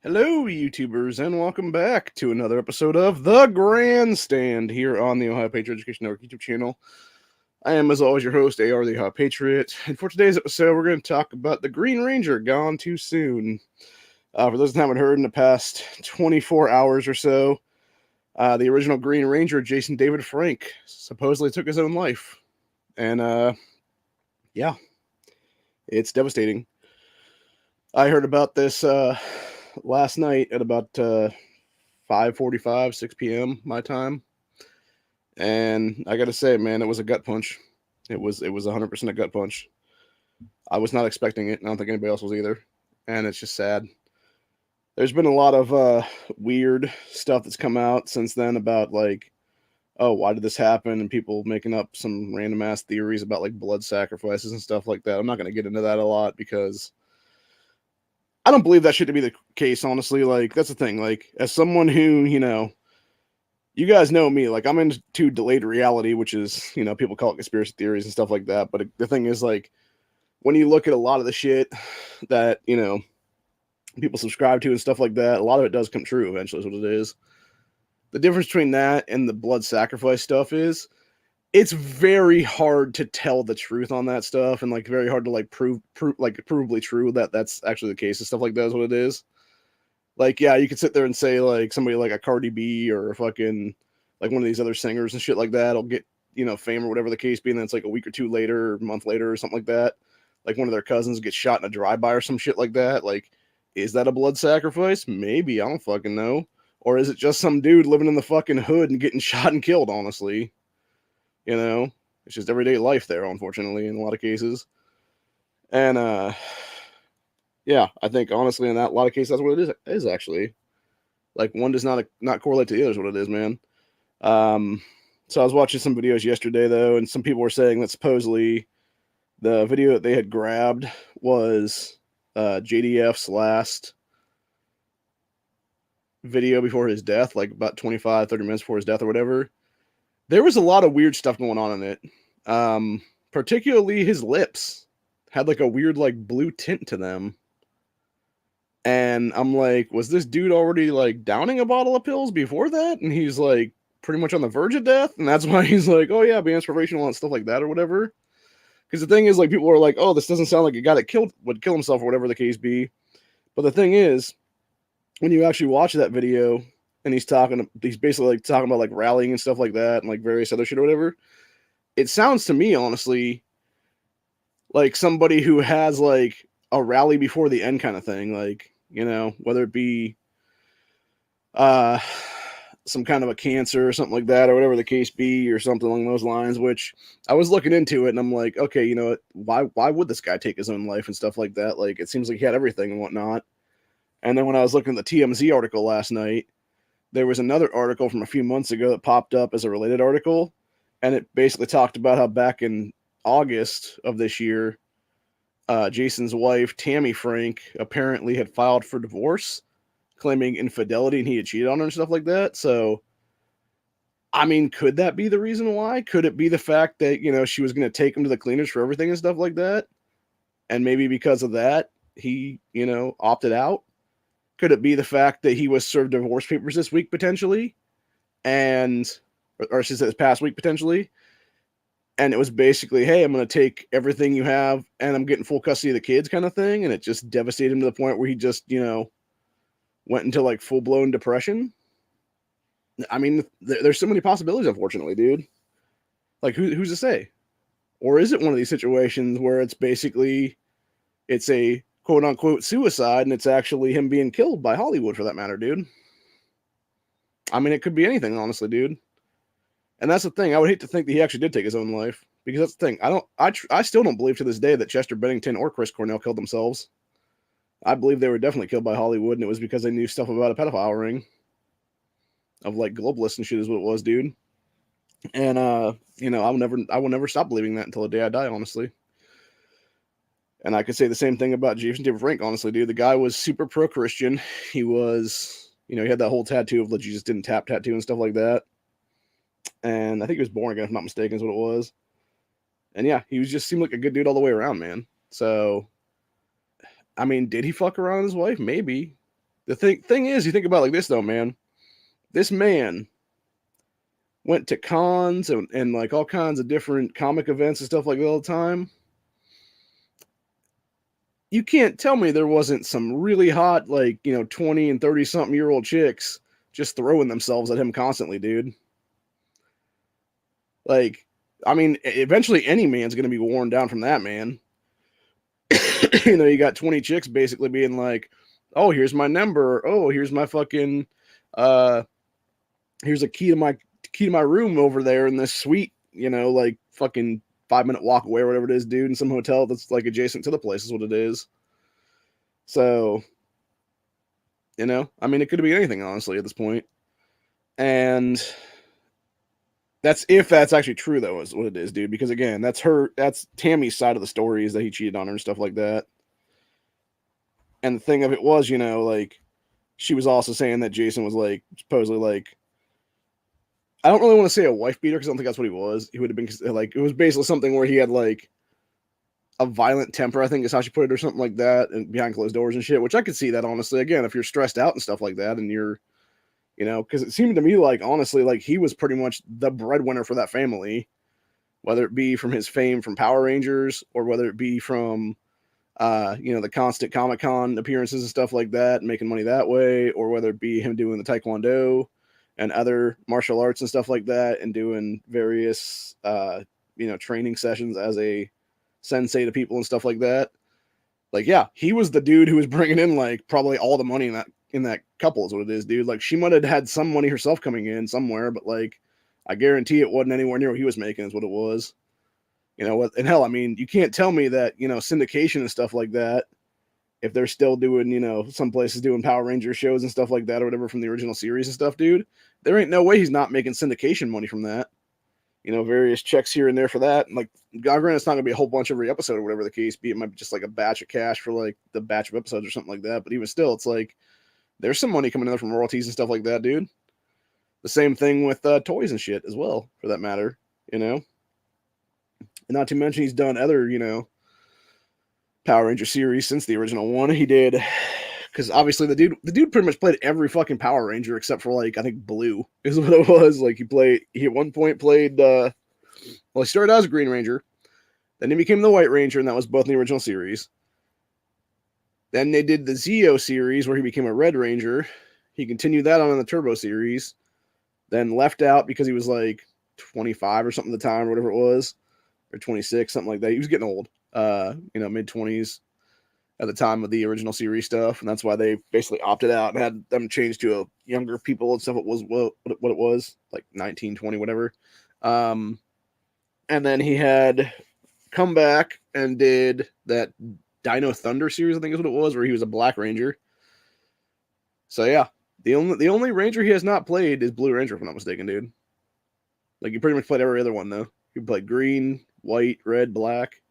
Hello, YouTubers, and welcome back to another episode of The Grandstand here on the Ohio Patriot Education Network YouTube channel. I am, as always, your host, AR the Ohio Patriot, and for today's episode, we're going to talk about the Green Ranger gone too soon. For those that haven't heard, in the past 24 hours or so, the original Green Ranger, Jason David Frank, supposedly took his own life. And, yeah, it's devastating. I heard about this last night at about 5:45, 6 p.m. my time. And I got to say, man, it was a gut punch. It was 100% a gut punch. I was not expecting it. I don't think anybody else was either. And it's just sad. There's been a lot of weird stuff that's come out since then about like, oh, why did this happen? And people making up some random ass theories about like blood sacrifices and stuff like that. I'm not going to get into that a lot because I don't believe that shit to be the case, honestly. Like, that's the thing. Like, as someone who, you guys know me, like, I'm into delayed reality, which is, people call it conspiracy theories and stuff like that. But the thing is, like, when you look at a lot of the shit that, people subscribe to and stuff like that, a lot of it does come true eventually, is what it is. The difference between that and the blood sacrifice stuff is it's very hard to tell the truth on that stuff, and like very hard to like prove like provably true that that's actually the case and stuff like that is what it is. Like, yeah, you could sit there and say like somebody like a Cardi B or a fucking like one of these other singers and shit like that will get fame or whatever the case be, and then it's like a week or two later, or a month later, or something like that. Like one of their cousins gets shot in a drive-by or some shit like that. Like, is that a blood sacrifice? Maybe, I don't fucking know. Or is it just some dude living in the fucking hood and getting shot and killed? Honestly, it's just everyday life there, unfortunately, in a lot of cases. And yeah, I think honestly, in that a lot of cases, that's what it is actually. Like one does not correlate to the other. Is what it is, man. Um, so I was watching some videos yesterday though, and some people were saying that supposedly the video that they had grabbed was JDF's last video before his death, like about 25, 30 minutes before his death or whatever. There was a lot of weird stuff going on in it. Particularly his lips had like a weird like blue tint to them. And I'm like, was this dude already like downing a bottle of pills before that? And he's like pretty much on the verge of death. And that's why he's like, oh yeah, be inspirational and stuff like that or whatever. Because the thing is, like, people are like, oh, this doesn't sound like a guy that would kill himself or whatever the case be. But the thing is, when you actually watch that video and he's basically like talking about like rallying and stuff like that and like various other shit or whatever, it sounds to me, honestly, like somebody who has like a rally before the end kind of thing. Like, whether it be uh some kind of a cancer or something like that or whatever the case be or something along those lines, which I was looking into it and I'm like, okay, you know what, why would this guy take his own life and stuff like that? Like, it seems like he had everything and whatnot. And then when I was looking at the TMZ article last night, there was another article from a few months ago that popped up as a related article, and it basically talked about how back in August of this year, Jason's wife, Tammy Frank, apparently had filed for divorce, claiming infidelity and he had cheated on her and stuff like that. So, I mean, could that be the reason why? Could it be the fact that, she was going to take him to the cleaners for everything and stuff like that? And maybe because of that, he, opted out? Could it be the fact that he was served divorce papers this week potentially? And, or she said this past week potentially? And it was basically, hey, I'm going to take everything you have and I'm getting full custody of the kids kind of thing. And it just devastated him to the point where he just, went into like full blown depression. I mean, there's so many possibilities, unfortunately, dude. Like, who's to say? Or is it one of these situations where it's basically, it's a quote unquote suicide and it's actually him being killed by Hollywood for that matter, dude? I mean, it could be anything, honestly, dude. And that's the thing. I would hate to think that he actually did take his own life, because that's the thing. I still don't believe to this day that Chester Bennington or Chris Cornell killed themselves. I believe they were definitely killed by Hollywood, and it was because they knew stuff about a pedophile ring of like globalists and shit is what it was, dude. And I will never stop believing that until the day I die, honestly. And I could say the same thing about Jason David Frank, honestly, dude. The guy was super pro-Christian. He was, he had that whole tattoo of the Jesus didn't tap tattoo and stuff like that. And I think he was born again, if I'm not mistaken, is what it was. And yeah, he was just seemed like a good dude all the way around, man. So, I mean, did he fuck around with his wife? Maybe. The thing is, you think about it like this though, man. This man went to cons and like all kinds of different comic events and stuff like that all the time. You can't tell me there wasn't some really hot, like, 20 and 30 something year old chicks just throwing themselves at him constantly, dude. Like, I mean, eventually any man's going to be worn down from that, man. You got 20 chicks basically being like, oh, here's my number. Oh, here's my fucking, uh, here's a key to my room over there in this suite, like fucking 5-minute walk away or whatever it is, dude, in some hotel that's like adjacent to the place is what it is. So, I mean, it could be anything, honestly, at this point. And that's if that's actually true, though, is what it is, dude. Because again, that's Tammy's side of the story is that he cheated on her and stuff like that. And the thing of it was, like she was also saying that Jason was like supposedly like, I don't really want to say a wife beater because I don't think that's what he was. He would have been like, it was basically something where he had like a violent temper, I think is how she put it, or something like that, and behind closed doors and shit, which I could see that, honestly. Again, if you're stressed out and stuff like that and you're, because it seemed to me like, honestly, like he was pretty much the breadwinner for that family, whether it be from his fame from Power Rangers or whether it be from, the constant Comic-Con appearances and stuff like that and making money that way, or whether it be him doing the Taekwondo and other martial arts and stuff like that and doing various, training sessions as a sensei to people and stuff like that. Like, yeah, he was the dude who was bringing in like probably all the money in that couple is what it is, dude. Like, she might have had some money herself coming in somewhere, but like, I guarantee it wasn't anywhere near what he was making is what it was. What? And hell, I mean, you can't tell me that syndication and stuff like that, if they're still doing some places doing Power Ranger shows and stuff like that or whatever from the original series and stuff, dude. There ain't no way he's not making syndication money from that. Various checks here and there for that. And like, granted, it's not gonna be a whole bunch every episode or whatever the case be. It might be just like a batch of cash for like the batch of episodes or something like that. But even still, it's like there's some money coming in there from royalties and stuff like that, dude. The same thing with toys and shit as well, for that matter. And not to mention he's done other, Power Ranger series since the original one. He did, because obviously the dude pretty much played every fucking Power Ranger except for like I think Blue is what it was. Like he at one point played he started out as a Green Ranger, then he became the White Ranger, and that was both in the original series. Then they did the Zeo series where he became a Red Ranger. He continued that on in the Turbo series, then left out because he was like 25 or something at the time or whatever it was, or 26, something like that. He was getting old, mid-20s at the time of the original series stuff, and that's why they basically opted out and had them change to a younger people and stuff. It was what it was, like 19, 20, whatever. And then he had come back and did that Dino Thunder series, I think is what it was, where he was a Black Ranger. So yeah, the only Ranger he has not played is Blue Ranger, if I'm not mistaken, dude. Like, he pretty much played every other one though. He played green, white, red, black.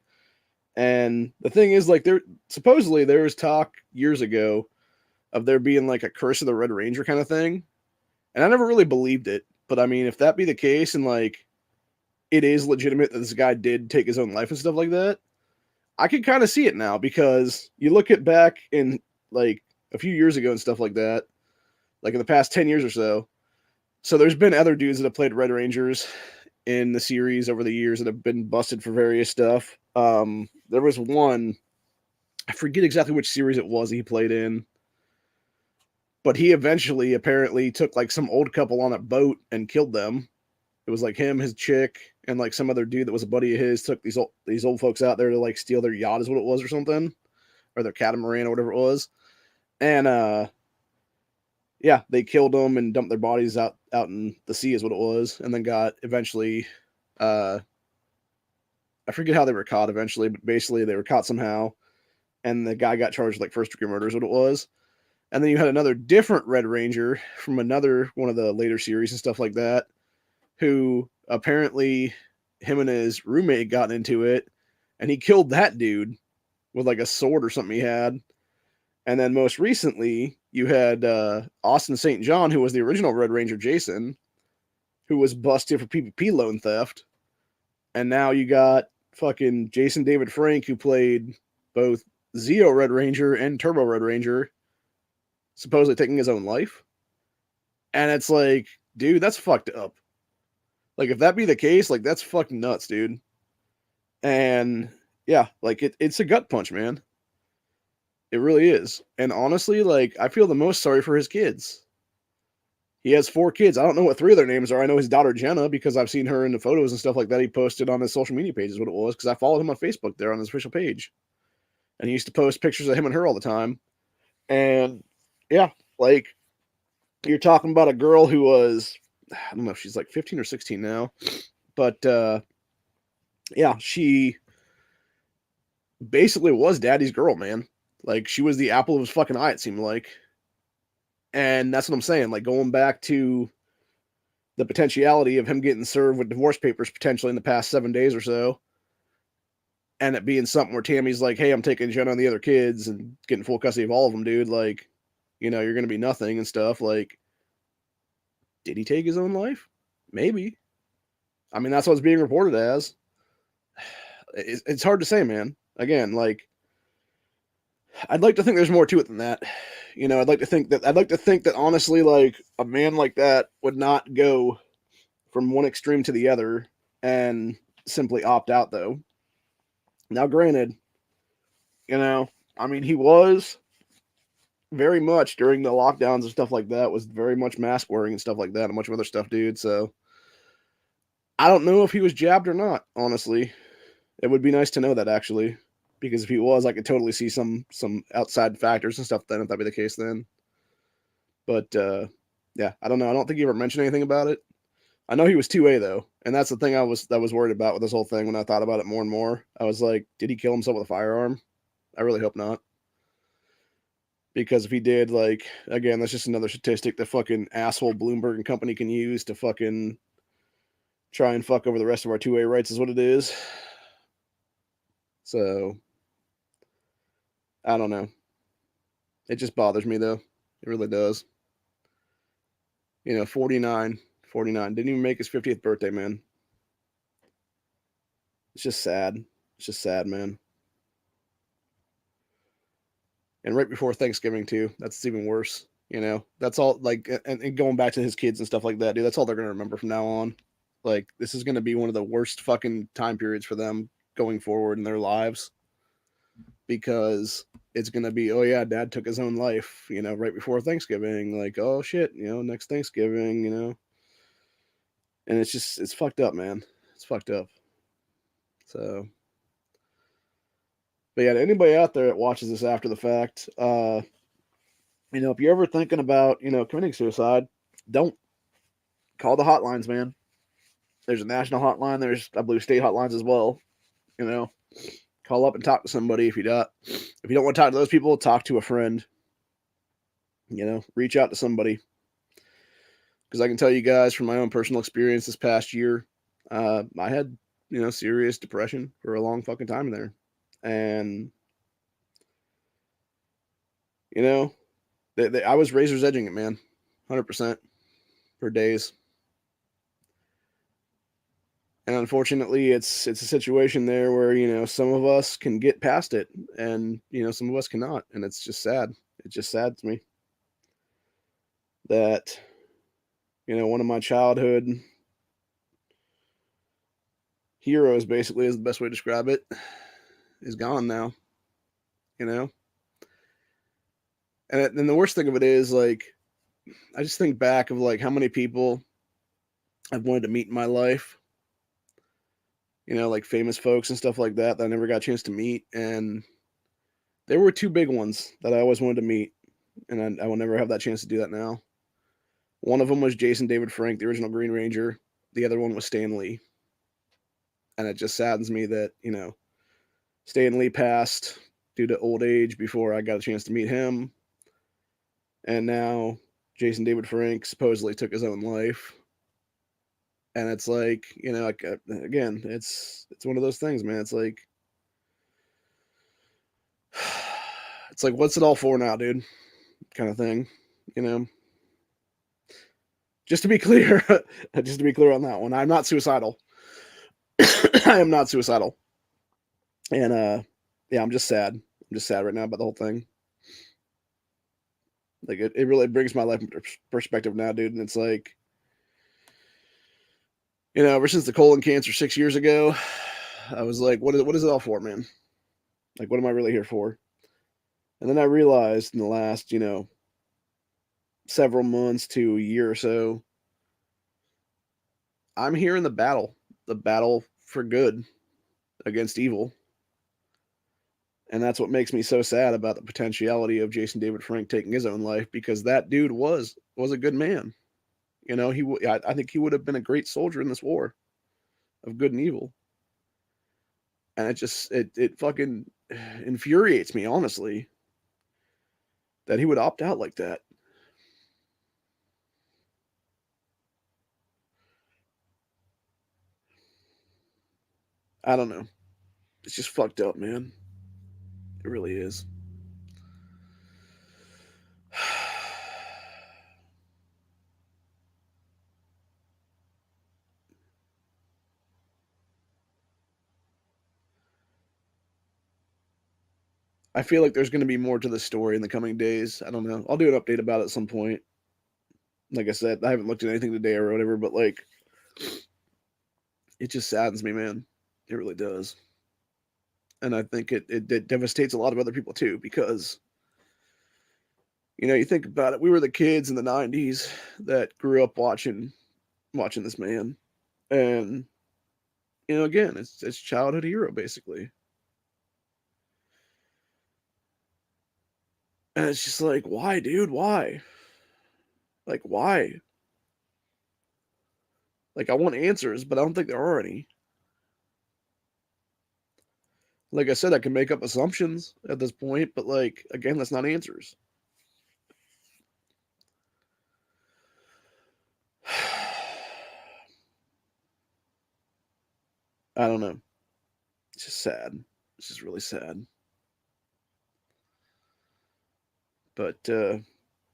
And the thing is, like, there was talk years ago of there being like a Curse of the Red Ranger kind of thing, and I never really believed it. But I mean, if that be the case, and like it is legitimate that this guy did take his own life and stuff like that, I can kind of see it now, because you look at back in like a few years ago and stuff like that, like in the past 10 years or so. So there's been other dudes that have played Red Rangers in the series over the years that have been busted for various stuff. There was one, I forget exactly which series it was he played in, but he eventually apparently took like some old couple on a boat and killed them. It was like him, his chick, and like some other dude that was a buddy of his took these old folks out there to like steal their yacht is what it was or something, or their catamaran or whatever it was. And yeah, they killed them and dumped their bodies out in the sea is what it was, and then got eventually, I forget how they were caught eventually, but basically they were caught somehow, and the guy got charged with like first degree murder is what it was. And then you had another different Red Ranger from another one of the later series and stuff like that, who apparently him and his roommate got into it, and he killed that dude with like a sword or something he had. And then most recently, you had Austin St. John, who was the original Red Ranger Jason, who was busted for PvP loan theft. And now you got fucking Jason David Frank, who played both Zeo Red Ranger and Turbo Red Ranger, supposedly taking his own life. And it's like, dude, that's fucked up. Like, if that be the case, like, that's fucking nuts, dude. And yeah, like, it's a gut punch, man. It really is. And honestly, like, I feel the most sorry for his kids. He has 4 kids. I don't know what 3 of their names are. I know his daughter Jenna because I've seen her in the photos and stuff like that he posted on his social media page is what it was, because I followed him on Facebook there on his official page. And he used to post pictures of him and her all the time. And yeah, like, you're talking about a girl who was, I don't know if she's like 15 or 16 now, but yeah, she basically was daddy's girl, man. Like, she was the apple of his fucking eye, it seemed like. And that's what I'm saying. Like, going back to the potentiality of him getting served with divorce papers potentially in the past 7 days or so, and it being something where Tammy's like, hey, I'm taking Jenna and the other kids and getting full custody of all of them, dude. Like, you know, you're going to be nothing and stuff. Like, did he take his own life? Maybe. I mean, that's what it's being reported as. It's hard to say, man. Again, like, I'd like to think there's more to it than that. You know, I'd like to think that honestly, like, a man like that would not go from one extreme to the other and simply opt out, though. Now, granted, you know, I mean, he was very much during the lockdowns and stuff like that, was very much mask wearing and stuff like that, and a bunch of other stuff, dude. So I don't know if he was jabbed or not, honestly. It would be nice to know that, actually, because if he was, I could totally see some outside factors and stuff then, if that'd be the case then. But yeah, I don't know. I don't think he ever mentioned anything about it. I know he was 2A though, and that's the thing I was worried about with this whole thing when I thought about it more and more. I was like, did he kill himself with a firearm? I really hope not. Because if he did, like, again, that's just another statistic the fucking asshole Bloomberg and company can use to fucking try and fuck over the rest of our 2A rights is what it is. So, I don't know. It just bothers me though. It really does. You know, 49. Didn't even make his 50th birthday, man. It's just sad. It's just sad, man. And right before Thanksgiving too. That's even worse. You know, that's all, like, and going back to his kids and stuff like that, dude. That's all they're gonna remember from now on. Like, this is gonna be one of the worst fucking time periods for them going forward in their lives, because it's gonna be, oh yeah, dad took his own life, you know, right before Thanksgiving. Like, oh shit, you know, next Thanksgiving, you know. And it's fucked up, man. It's fucked up. So, but yeah, to anybody out there that watches this after the fact, you know, if you're ever thinking about, you know, committing suicide, don't call the hotlines, man. There's a national hotline. There's, I believe, state hotlines as well. You know, call up and talk to somebody. If you don't want to talk to those people, talk to a friend. You know, reach out to somebody. Because I can tell you guys from my own personal experience this past year, I had, you know, serious depression for a long fucking time there. And, you know, I was razor's edging it, man. 100% for days. And unfortunately, it's a situation there where, you know, some of us can get past it and, you know, some of us cannot. And it's just sad. It's just sad to me that, you know, one of my childhood heroes, basically, is the best way to describe it, is gone now, you know? And the worst thing of it is, like, I just think back of, like, how many people I've wanted to meet in my life, you know, like famous folks and stuff like that I never got a chance to meet. And there were 2 big ones that I always wanted to meet, and I will never have that chance to do that now. One of them was Jason David Frank, the original Green Ranger. The other one was Stan Lee. And it just saddens me that, you know, Stan Lee passed due to old age before I got a chance to meet him. And now Jason David Frank supposedly took his own life. And it's like, you know, like, again, it's one of those things, man. It's like, what's it all for now, dude? Kind of thing, you know. Just to be clear, on that one, I'm not suicidal. I am not suicidal. And yeah, I'm just sad. I'm just sad right now about the whole thing. Like it really brings my life into perspective now, dude. And it's like, ever since the colon cancer 6 years ago, I was like, what is it all for, man? Like, what am I really here for? And then I realized in the last, several months to a year or so, I'm here in the battle for good against evil. And that's what makes me so sad about the potentiality of Jason David Frank taking his own life, because that dude was a good man. I think he would have been a great soldier in this war of good and evil. And it fucking infuriates me, honestly, that he would opt out like that. I don't know. It's just fucked up, man. It really is. I feel like there's going to be more to the story in the coming days. I don't know. I'll do an update about it at some point. Like I said, I haven't looked at anything today or whatever, but like, it just saddens me, man. It really does. And I think it devastates a lot of other people too, because you think about it. We were the kids in the '90s that grew up watching this man, and again, it's childhood hero basically, and it's just like, why, dude? Why? Like, why? Like, I want answers, but I don't think there are any. Like I said, I can make up assumptions at this point, but like, again, that's not answers. I don't know. It's just sad. It's just really sad. But yeah,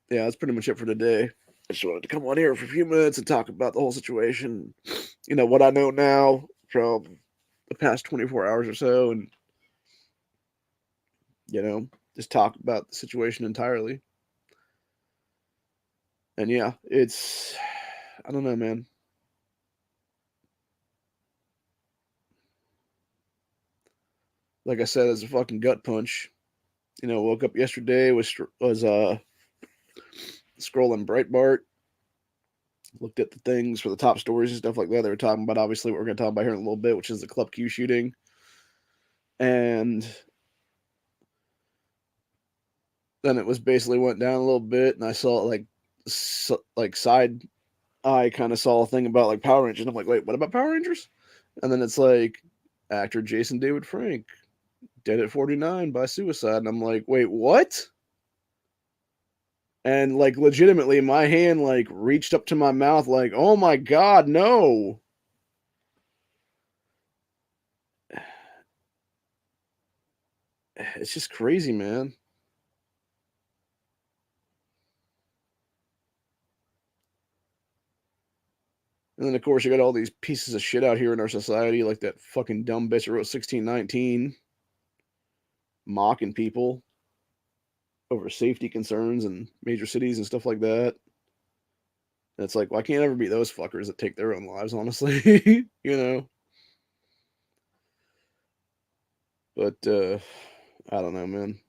that's pretty much it for today. I just wanted to come on here for a few minutes and talk about the whole situation. What I know now from the past 24 hours or so, and just talk about the situation entirely. And yeah, I don't know, man. Like I said, it's a fucking gut punch. Woke up yesterday, was scrolling Breitbart, looked at the things for the top stories and stuff like that. They were talking about, obviously, what we're going to talk about here in a little bit, which is the Club Q shooting. And then it was basically went down a little bit, and I saw like side eye kind of saw a thing about like Power Rangers. And I'm like, wait, what about Power Rangers? And then it's like actor Jason David Frank dead at 49 by suicide, and I'm like, wait, what? And like legitimately, my hand like reached up to my mouth, like, oh my god, no! It's just crazy, man. And then of course you got all these pieces of shit out here in our society, like that fucking dumb bitch that wrote 1619, mocking people over safety concerns in major cities and stuff like that. And it's like, why can't ever be those fuckers that take their own lives, honestly? But I don't know, man.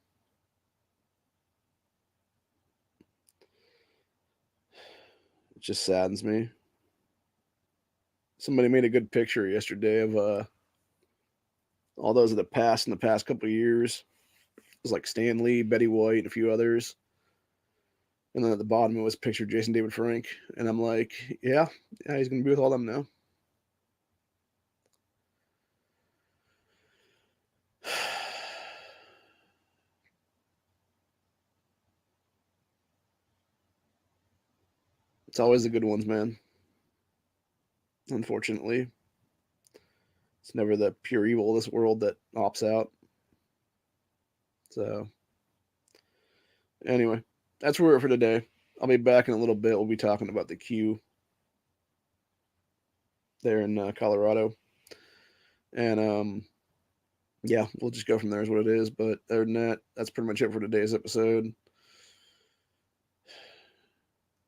It just saddens me. Somebody made a good picture yesterday of all those that have passed in the past couple of years. It was like Stan Lee, Betty White, and a few others. And then at the bottom it was picture Jason David Frank. And I'm like, yeah, he's gonna be with all them now. It's always the good ones, man. Unfortunately. It's never the pure evil of this world that opts out. So anyway, that's where we're for today. I'll be back in a little bit. We'll be talking about the Q there in Colorado. And yeah, we'll just go from there is what it is. But other than that, that's pretty much it for today's episode.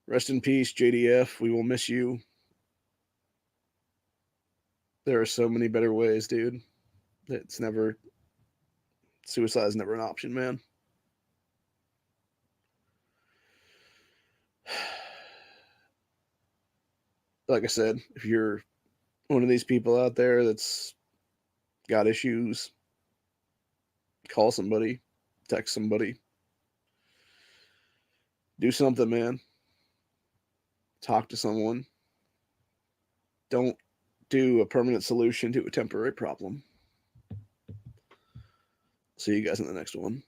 Rest in peace, JDF. We will miss you. There are so many better ways, dude. It's never, suicide is never an option, man. Like I said, if you're one of these people out there that's got issues, call somebody, text somebody, do something, man. Talk to someone. Don't do a permanent solution to a temporary problem. See you guys in the next one.